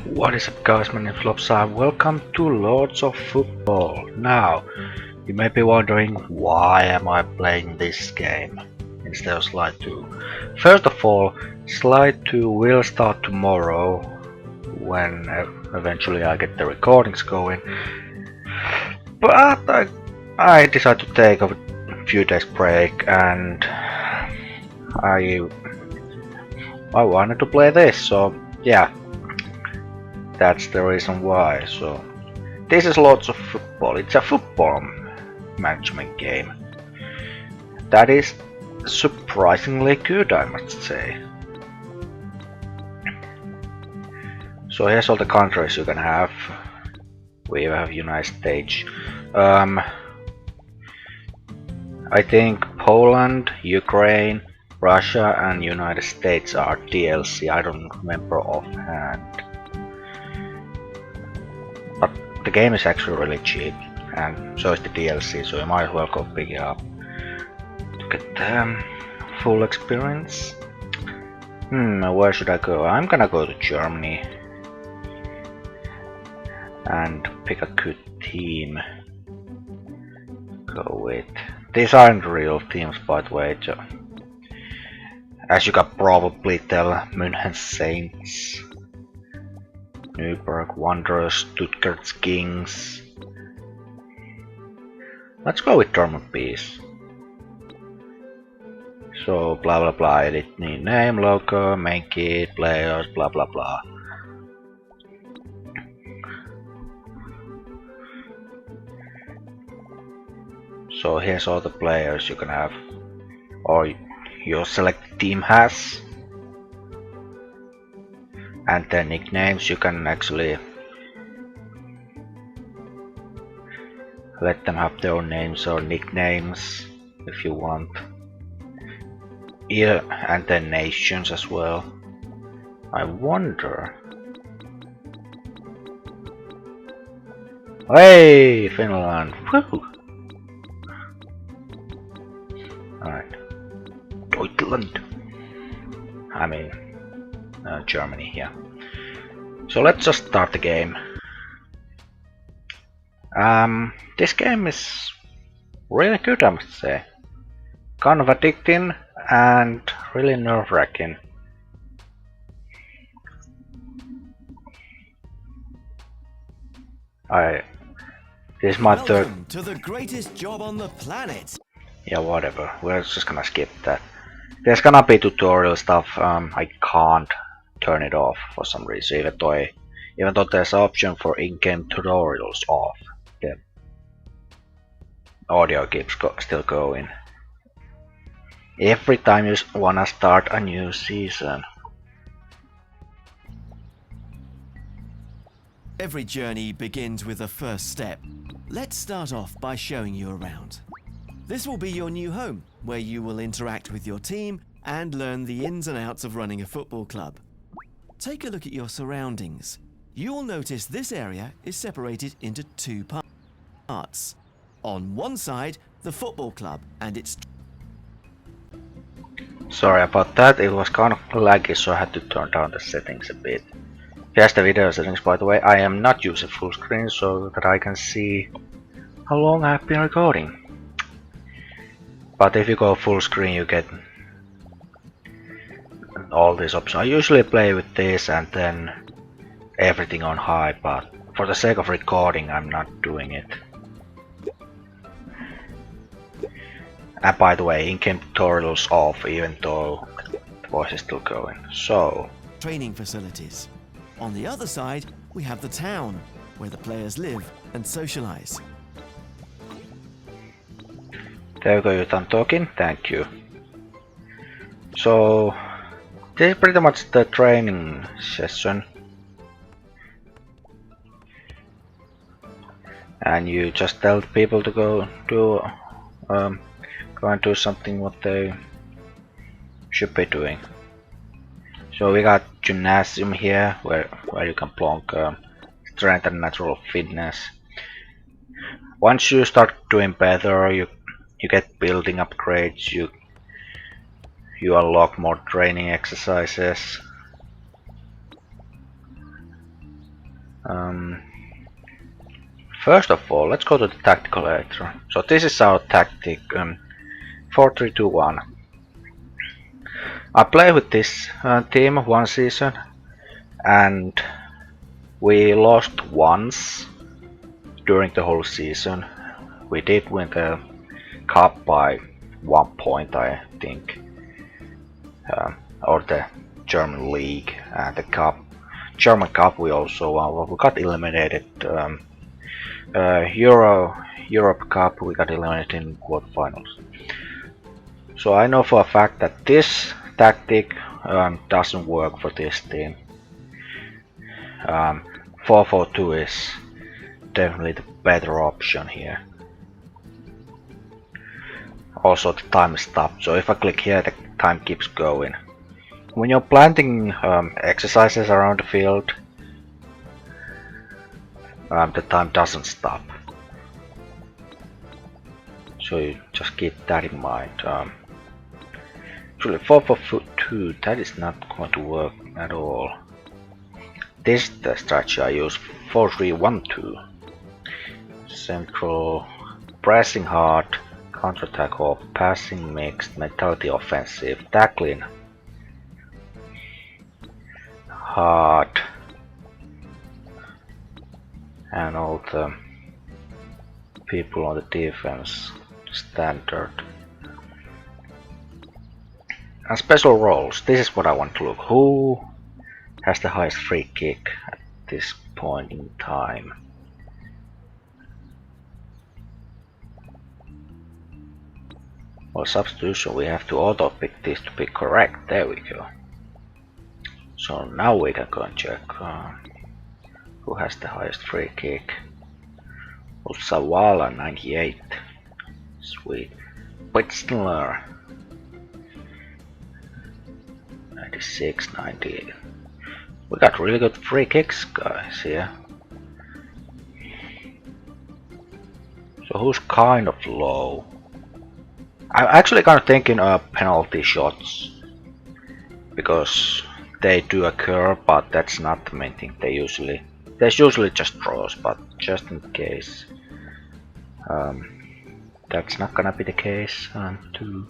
What is up guys, my name is Lopsa and welcome to Lords of Football. Now, you may be wondering why am I playing this game instead of Slide 2. First of all, Slide 2 will start tomorrow when eventually I get the recordings going. But I decided to take a few days break and I wanted to play this, so yeah. That's the reason why. So this is Lots of Football. It's a football management game that is surprisingly good, I must say. So here's all the countries you can have. We have United States. I think Poland, Ukraine, Russia and United States are DLC. I don't remember offhand. The game is actually really cheap, and so is the DLC, so you might as well go pick it up to get the full experience. Where should I go? I'm gonna go to Germany and pick a good team to go with. These aren't real teams, by the way. As you can probably tell, München Saints, Nürnberg Wanderers, Stuttgart Kings. Let's go with Dortmund Bees. So blah blah blah, edit name, logo, main kit, players, blah blah blah. So here's all the players you can have, or your selected team has. And their nicknames, you can actually let them have their own names or nicknames if you want. Yeah, and their nations as well. I wonder. Hey, Finland! Woo! Alright. Deutschland! I mean, Germany, yeah. So let's just start the game. This game is really good, I must say. Kind of addicting and really nerve-wracking. This is my third. Welcome to the greatest job on the planet. Yeah, whatever. We're just gonna skip that. There's gonna be tutorial stuff. I can't turn it off for some reason, even though there's an option for in-game tutorials off. The audio keeps still going. Every time you wanna start a new season. Every journey begins with a first step. Let's start off by showing you around. This will be your new home, where you will interact with your team and learn the ins and outs of running a football club. Take a look at your surroundings. You will notice this area is separated into two parts. On one side, the football club and its... Sorry about that, it was kind of laggy, so I had to turn down the settings a bit. Here's the video settings, by the way. I am not using full screen so that I can see how long I've been recording. But if you go full screen, you get all these options. I usually play with this and then everything on high, but for the sake of recording, I'm not doing it. And by the way, in-game tutorials off, even though the voice is still going. So, training facilities. On the other side, we have the town, where the players live and socialize. there you go, you're done talking, thank you. So, this is pretty much the training session. And you just tell the people to go and do something what they should be doing. So we got gymnasium here, where you can plonk strength and natural fitness. Once you start doing better, you get building upgrades. You unlock more training exercises. Um, First of all, let's go to the tactical editor. So this is our tactic, 4-3-2-1. I played with this team one season, and we lost once during the whole season. We did win the cup by 1 point, I think, or the German league and the cup. German cup we also won. We got eliminated. Europe Cup we got eliminated in quarterfinals. So I know for a fact that this tactic doesn't work for this team. 4-4-2 is definitely the better option here. Also the time is stopped, so if I click here the time keeps going. When you're planting exercises around the field, the time doesn't stop. So you just keep that in mind. Actually 4-4-2, that is not going to work at all. This is the strategy I use, 4-3-1-2. Central, pressing hard, counter-attack off, passing mixed, mentality offensive, tackling hard, and all the people on the defense standard. And special roles, this is what I want to look. Who has the highest free kick at this point in time? Well, substitution, we have to auto pick this to be correct. There we go. So now we can go and check who has the highest free kick. Lopsa 98. Sweet. Whitstler 96, 98. We got really good free kicks, guys, here. So who's kind of low? I'm actually kind of thinking penalty shots, because they do occur, but that's not the main thing. There's usually just draws, but just in case that's not gonna be the case. 2,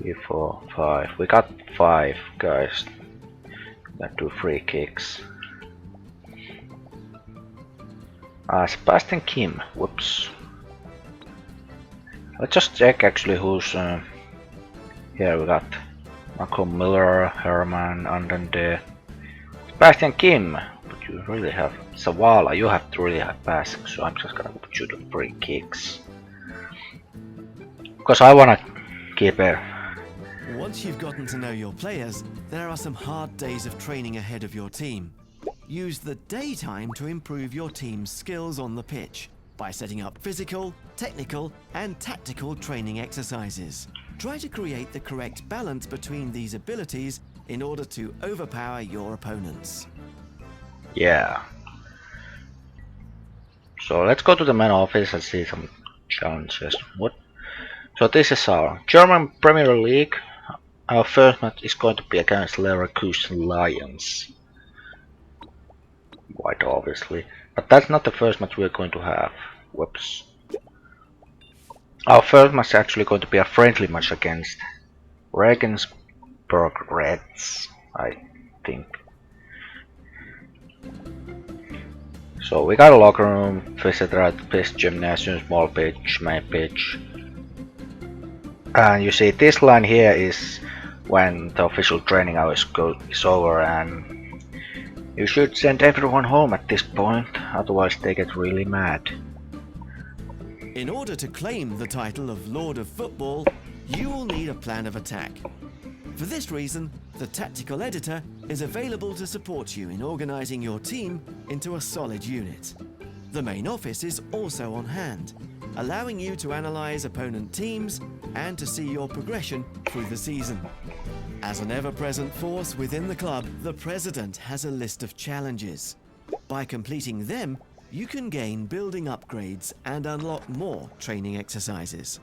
3, 4, 5. We got 5 guys that do free kicks. Sebastian Kim. Whoops. Let's just check actually who's here. We got Malcolm Miller, Herman, Andande, Sebastian Kim. But you really have Savala. You have to really have passing, so I'm just gonna put you to free kicks because I wanna keep it. Once you've gotten to know your players, there are some hard days of training ahead of your team. Use the daytime to improve your team's skills on the pitch by setting up physical, technical, and tactical training exercises. Try to create the correct balance between these abilities in order to overpower your opponents. Yeah. So let's go to the main office and see some challenges. What? So this is our German Premier League. Our first match is going to be against Leverkusen Lions. Quite obviously. But that's not the first match we're going to have. Whoops. Our first match is actually going to be a friendly match against Regensburg Reds, I think. So we got a locker room, visitor pitch, gymnasium, small pitch, main pitch. And you see this line here is when the official training hours is over, and you should send everyone home at this point, otherwise they get really mad. In order to claim the title of Lord of Football, you will need a plan of attack. For this reason, the Tactical Editor is available to support you in organizing your team into a solid unit. The main office is also on hand, allowing you to analyze opponent teams and to see your progression through the season. As an ever-present force within the club, the President has a list of challenges. By completing them, you can gain building upgrades and unlock more training exercises.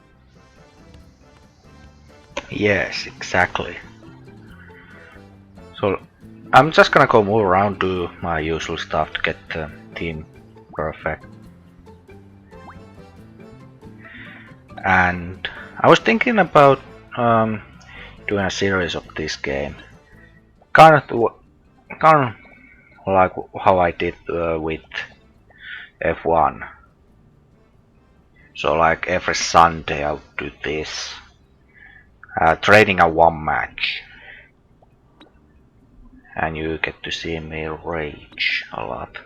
Yes, exactly. So I'm just gonna go move around, do my usual stuff to get the team perfect. And I was thinking about doing a series of this game, kind of like how I did with F1. So like every Sunday I'll do this, trading a one match, and you get to see me rage a lot.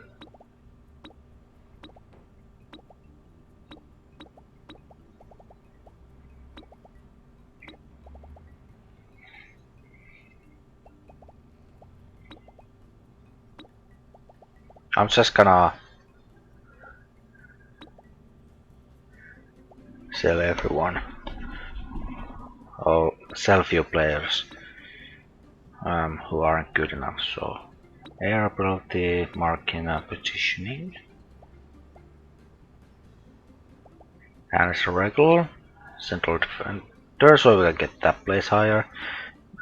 I'm just gonna sell everyone, or sell few players who aren't good enough. So air ability, marking and positioning, and it's a regular central defender, so we'll get that place higher.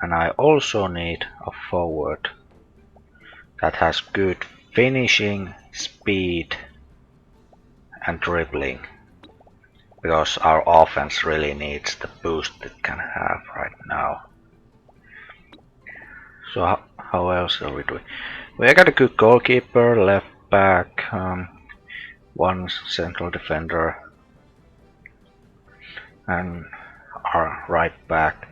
And I also need a forward that has good finishing, speed and dribbling, because our offense really needs the boost it can have right now. So how else are we doing? We got a good goalkeeper, left back, one central defender, and our right back.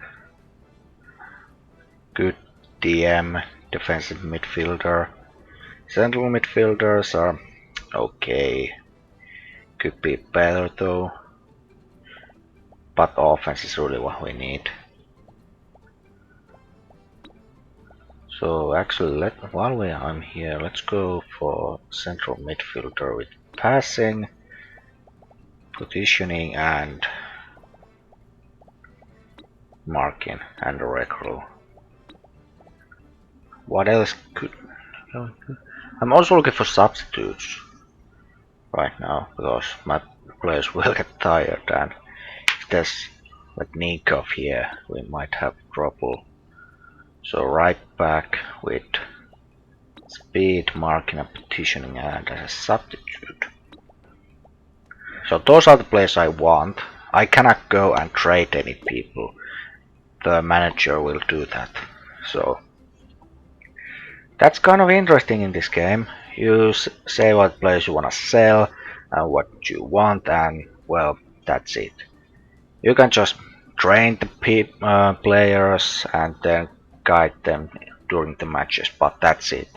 Good DM, defensive midfielder. Central midfielders are okay. Could be better though. But offense is really what we need. So actually, while I'm here, let's go for central midfielder with passing, positioning, and marking, and a recruit. What else could? I'm also looking for substitutes right now, because my players will get tired, and if there's like Nikov here, we might have trouble. So right back with speed, marking and positioning, and as a substitute. So those are the players I want. I cannot go and trade any people. The manager will do that. So that's kind of interesting in this game. You say what players you want to sell and what you want, and well, that's it. You can just train the players and then guide them during the matches, but that's it.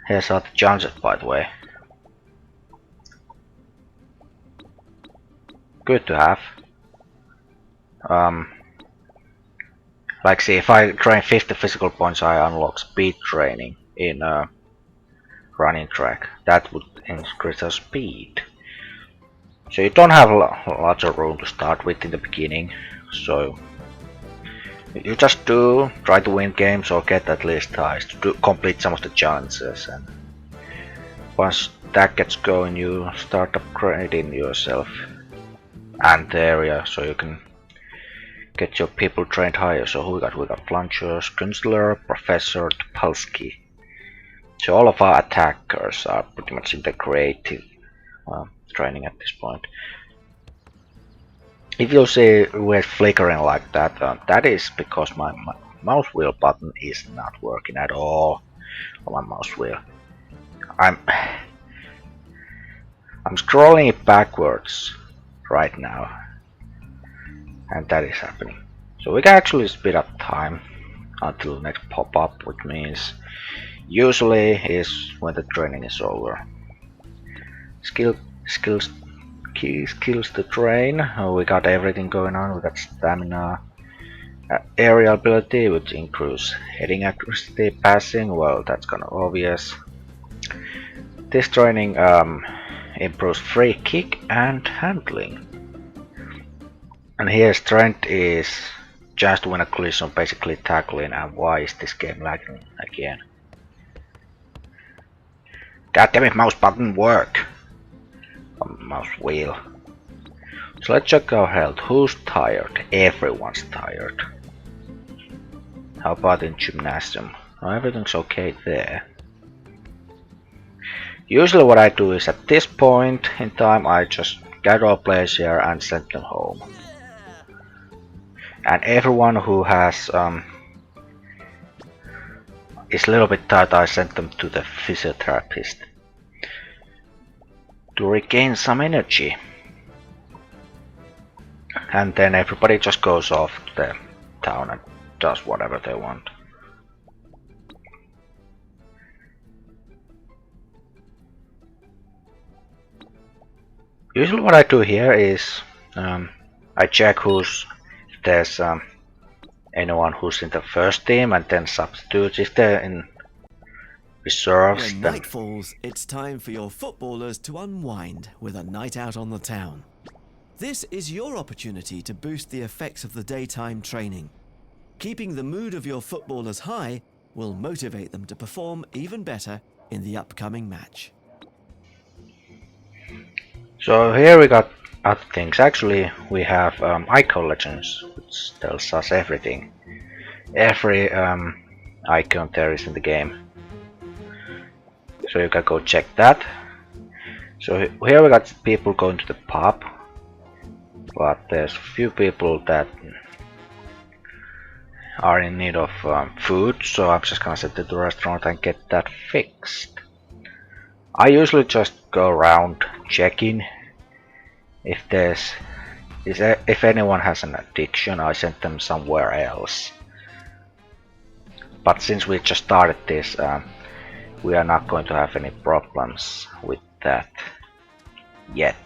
Here's how the chances, by the way. Good to have. Like see, if I train 50 physical points, I unlock speed training in a running track. That would increase our speed. So you don't have lots of room to start with in the beginning. So you just try to win games or get at least ties to complete some of the challenges, and once that gets going, you start upgrading yourself and the area so you can get your people trained higher. So who we got? We got Plungers, Künstler, Professor, Topalski. So all of our attackers are pretty much in the creative training at this point. If you see we're flickering like that, that is because my mouse wheel button is not working at all on my mouse wheel. I'm scrolling it backwards right now, and that is happening. So we can actually speed up time until the next pop-up, which means usually is when the training is over. Skills to train. We got everything going on. We got stamina, aerial ability, which improves heading accuracy, passing. Well, that's kind of obvious. This training improves free kick and handling. And here strength is just to win a collision, basically tackling. And why is this game lagging again? God damn it, mouse button work. Mouse wheel. So let's check our health. Who's tired? Everyone's tired. How about in gymnasium? Oh, everything's okay there. Usually what I do is at this point in time I just gather all players here and send them home. And everyone who has is a little bit tired, I send them to the physiotherapist to regain some energy. And then everybody just goes off to the town and does whatever they want. Usually what I do here is I check if there's anyone who's in the first team and then substitutes if they're in reserves. When night falls, it's time for your footballers to unwind with a night out on the town. This is your opportunity to boost the effects of the daytime training. Keeping the mood of your footballers high will motivate them to perform even better in the upcoming match. So here we got other things. Actually, we have icon legends, which tells us everything. Every icon there is in the game. So you can go check that. So here we got people going to the pub, but there's few people that are in need of food, so I'm just gonna sit at the restaurant and get that fixed. I usually just go around checking if anyone has an addiction. I send them somewhere else. But since we just started this, we are not going to have any problems with that yet.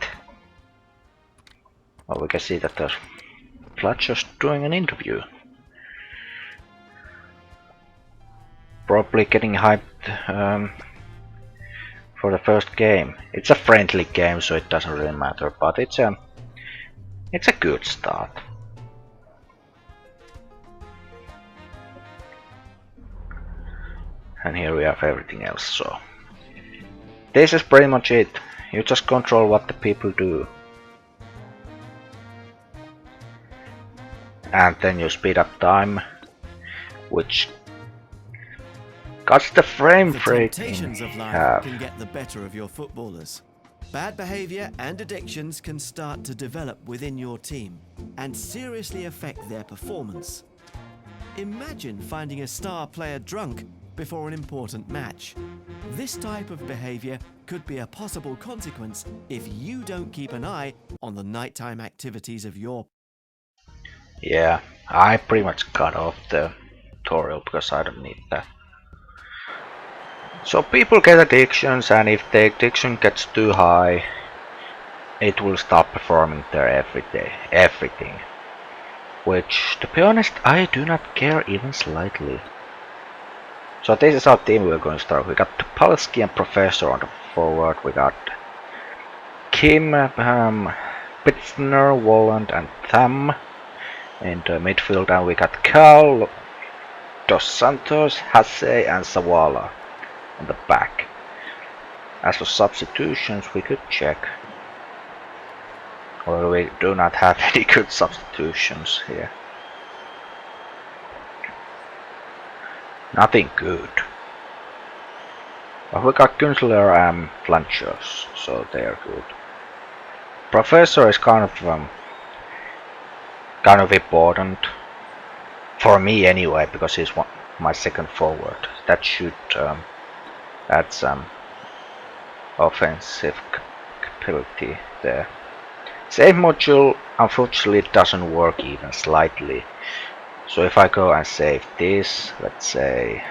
Well, we can see that there's Fletcher's doing an interview. Probably getting hyped for the first game. It's a friendly game, so it doesn't really matter, but it's a good start. And here we have everything else, so this is pretty much it. You just control what the people do. And then you speed up time, which cuts the frame rate The temptations in of life half. can get the better of your footballers. Bad behavior and addictions can start to develop within your team and seriously affect their performance. Imagine finding a star player drunk before an important match. This type of behavior could be a possible consequence if you don't keep an eye on the nighttime activities of your. Yeah, I pretty much cut off the tutorial because I don't need that. So people get addictions, and if the addiction gets too high, it will stop performing their everything. Which, to be honest, I do not care even slightly. So this is our team we're going to start. We got Topolsky and Professor on the forward. We got Kim, Pitzner, Walland and Tham in the midfield, and we got Carl, Dos Santos, Hasse and Sawala on the back. As for substitutions, we could check. Well, we do not have any good substitutions here. Nothing good. But we got Künstler and Flanchers, so they are good. Professor is kind of important for me anyway, because he's my second forward. That should add some offensive capability there. Save module unfortunately doesn't work even slightly. So if I go and save this, let's say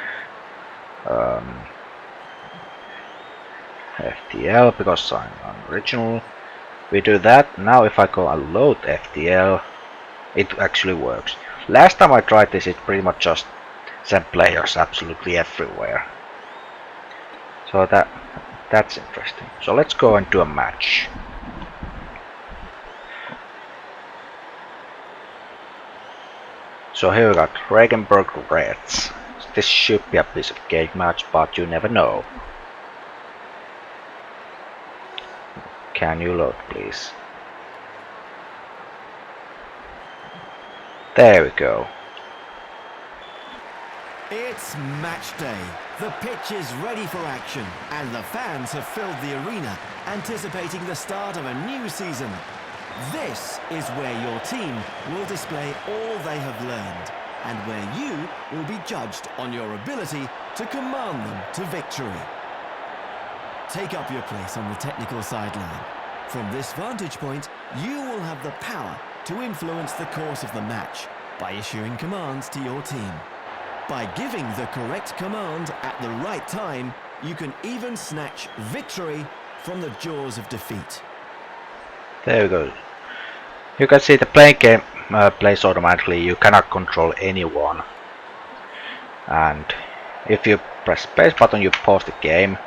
FTL, because I'm unoriginal, we do that. Now if I go and load FTL, it actually works. Last time I tried this, it pretty much just sent players absolutely everywhere. So that's interesting. So let's go and do a match. So here we got Regenberg Reds. This should be a piece of cake match, but you never know. Can you load, please? There we go. It's match day. The pitch is ready for action, and the fans have filled the arena, anticipating the start of a new season. This is where your team will display all they have learned, and where you will be judged on your ability to command them to victory. Take up your place on the technical sideline. From this vantage point, you will have the power to influence the course of the match by issuing commands to your team. By giving the correct command at the right time, you can even snatch victory from the jaws of defeat. There you go. You can see the playing game plays automatically. You cannot control anyone. And if you press space button, you pause the game.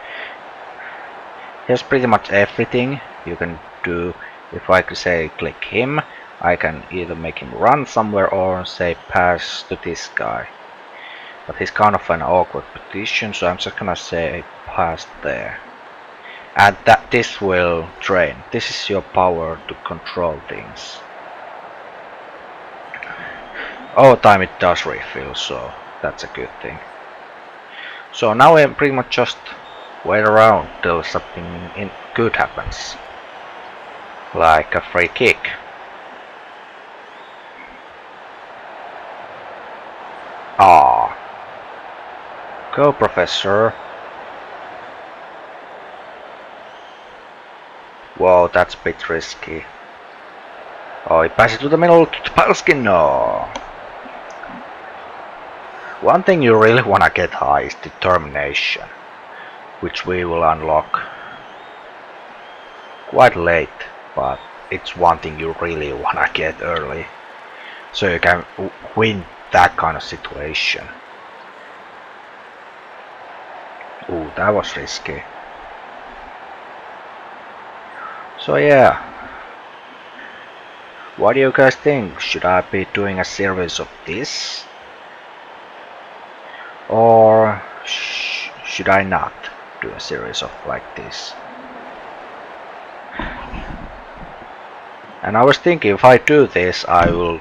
Here's pretty much everything you can do. If I could say click him, I can either make him run somewhere or say pass to this guy. But he's kind of an awkward position, so I'm just gonna say pass there. And that this will train. This is your power to control things. Over time it does refill, so that's a good thing. So now I pretty much just wait around till something good happens. Like a free kick. Ah. Go, Professor. Whoa, that's a bit risky. Oh, he passes to the middle to Palskin. No. One thing you really wanna get high is determination, which we will unlock quite late, but it's one thing you really wanna get early, so you can win that kind of situation. Ooh, that was risky. So yeah, what do you guys think? Should I be doing a series of this? Or should I not do a series of like this? And I was thinking if I do this, I will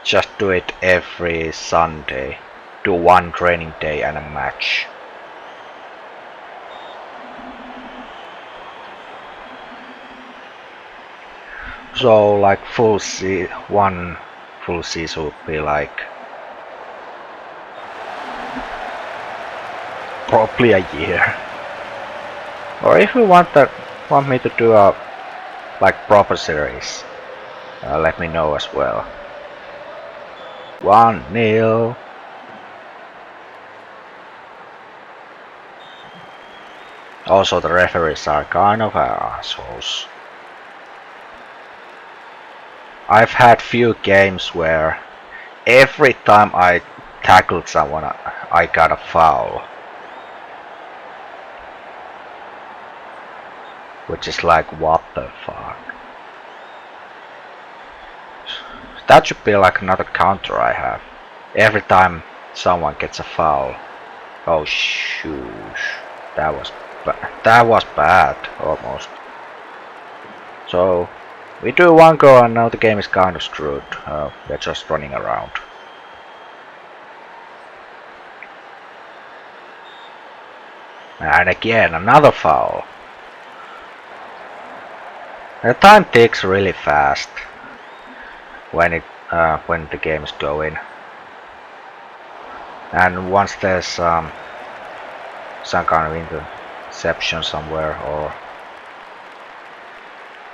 just do it every Sunday. Do one training day and a match. So like one full season would be like probably a year. Or if you want me to do a like proper series, let me know as well. 1-0. Also, the referees are kind of assholes. I've had few games where every time I tackled someone, I got a foul. Which is like, what the fuck? That should be like another counter I have. Every time someone gets a foul. Oh shoot. That was bad, almost. So, we do one goal and now the game is kind of screwed. We're just running around. And again, another foul. The time ticks really fast when the game is going. And once there's some kind of interception somewhere, or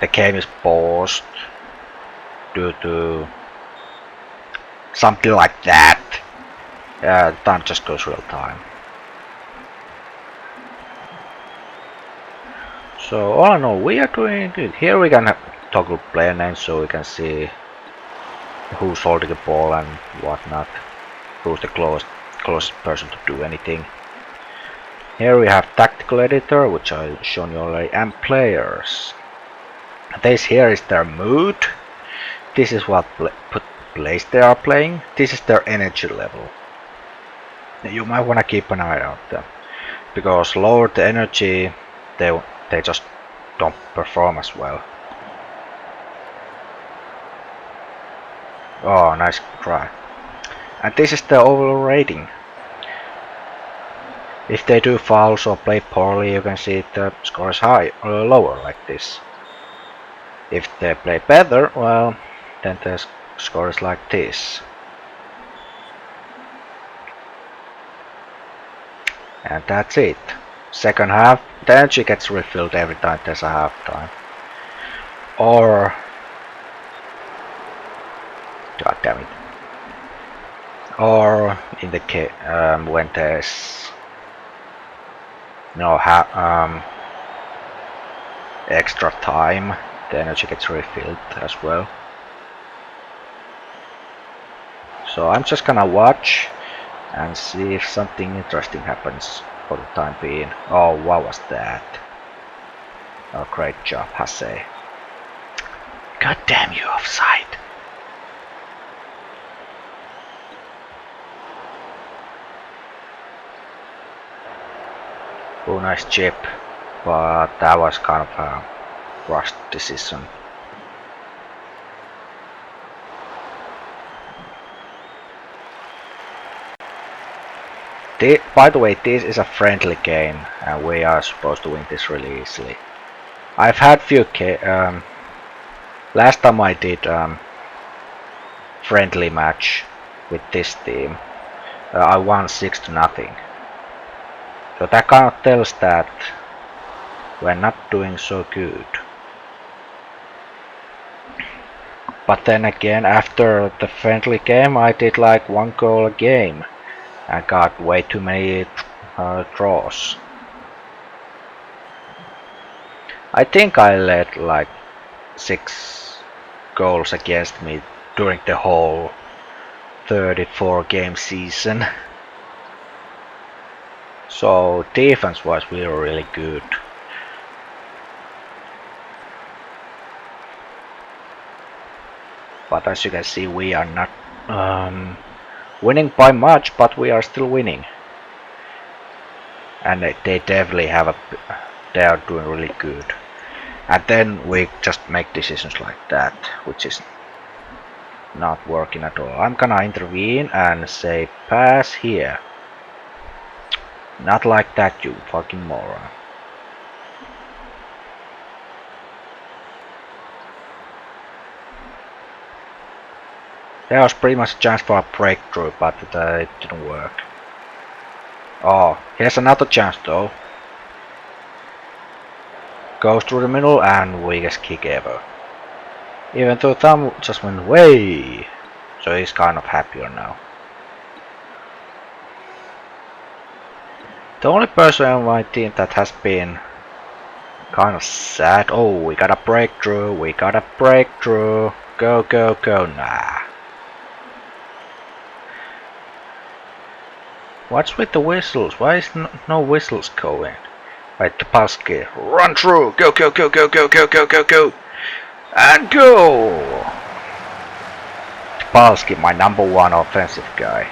the game is paused due to something like that, time just goes real time. So all in all, we are doing good. Here we can toggle player names so we can see who's holding the ball and whatnot, who's the closest person to do anything. Here we have tactical editor, which I've shown you already, and players. This here is their mood. This is what place they are playing. This is their energy level. You might want to keep an eye on them, because lower the energy, they just don't perform as well. Oh, nice try. And this is the overall rating. If they do fouls or play poorly, you can see the score is high or lower like this. If they play better, well, then the score is like this. And that's it. Second half, the energy gets refilled every time there's a half time. Or, god damn it. Or in the case when there's no extra time, the energy gets refilled as well. So I'm just gonna watch and see if something interesting happens for the time being. Oh, what was that? Oh, great job, Hase. God damn you, offside. Oh, nice chip, but that was kind of a rushed decision. By the way, this is a friendly game, and we are supposed to win this really easily. I've had few last time I did friendly match with this team, I won 6-0. So that kind of tells that we're not doing so good. But then again, after the friendly game, I did like 1 goal a game and got way too many draws. I think I led like 6 goals against me during the whole 34 game season. So defense was really good. But as you can see, we are not winning by much, but we are still winning. And they definitely they are doing really good. And then we just make decisions like that, which is not working at all. I'm gonna intervene and say pass here. Not like that, you fucking moron. There was pretty much a chance for a breakthrough, but it didn't work. Oh, here's another chance though. Goes through the middle and weakest kick ever. Even though Thumb just went way, so he's kind of happier now. The only person on my team that has been kind of sad. Oh, we got a breakthrough, we got a breakthrough. Go, go, go, nah. What's with the whistles? Why is no whistles going? Right, Topalski, run through! Go, go, go, go, go, go, go, go, go! And go! Topalski, my #1 offensive guy.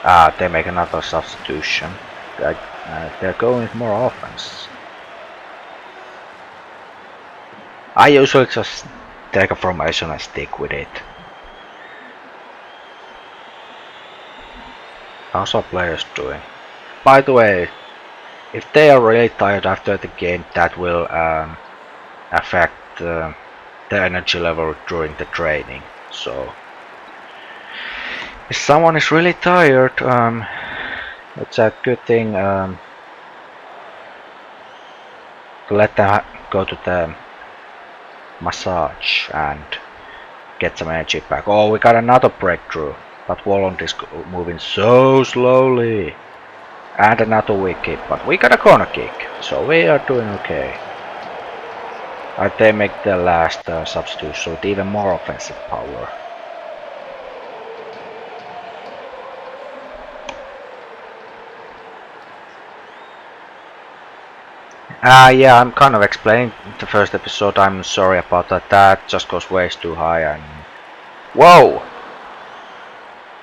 Ah, they make another substitution. They're going with more offense. I usually just take a formation and stick with it. How's our players doing? By the way, if they are really tired after the game, that will affect the energy level during the training. So, if someone is really tired, it's a good thing to let them go to the massage and get some energy back. Oh, we got another breakthrough, but Walland is moving so slowly. And another weak kick, but we got a corner kick, so we are doing okay. And they make the last substitution with even more offensive power. Yeah, I'm kind of explaining the first episode. I'm sorry about that. That just goes way too high and... Whoa!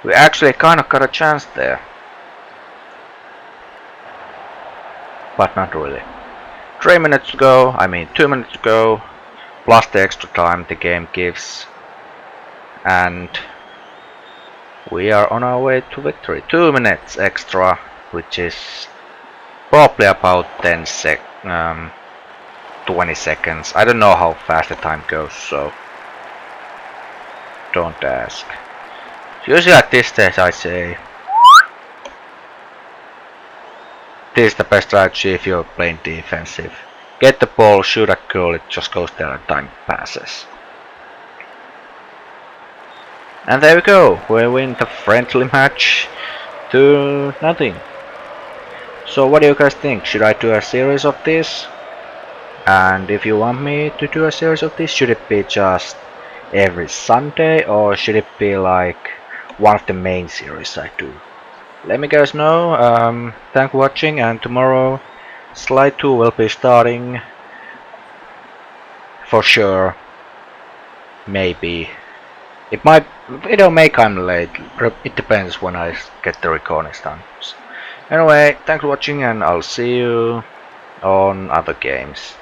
We actually kind of got a chance there. But not really. 3 minutes to go, I mean 2 minutes to go, plus the extra time the game gives. and we are on our way to victory. 2 minutes extra, which is probably about 20 seconds. I don't know how fast the time goes, so don't ask. Usually at this stage I say this is the best strategy if you're playing defensive. Get the ball, shoot a goal, it just goes there and time passes. And there we go, we win the friendly match 2-0. So what do you guys think? Should I do a series of this? And if you want me to do a series of this, should it be just every Sunday or should it be like one of the main series I do? Let me guys know. Thanks for watching, and tomorrow Slide 2 will be starting for sure. Maybe. It may come late. It depends when I get the recordings done. Anyway, thanks for watching and I'll see you on other games.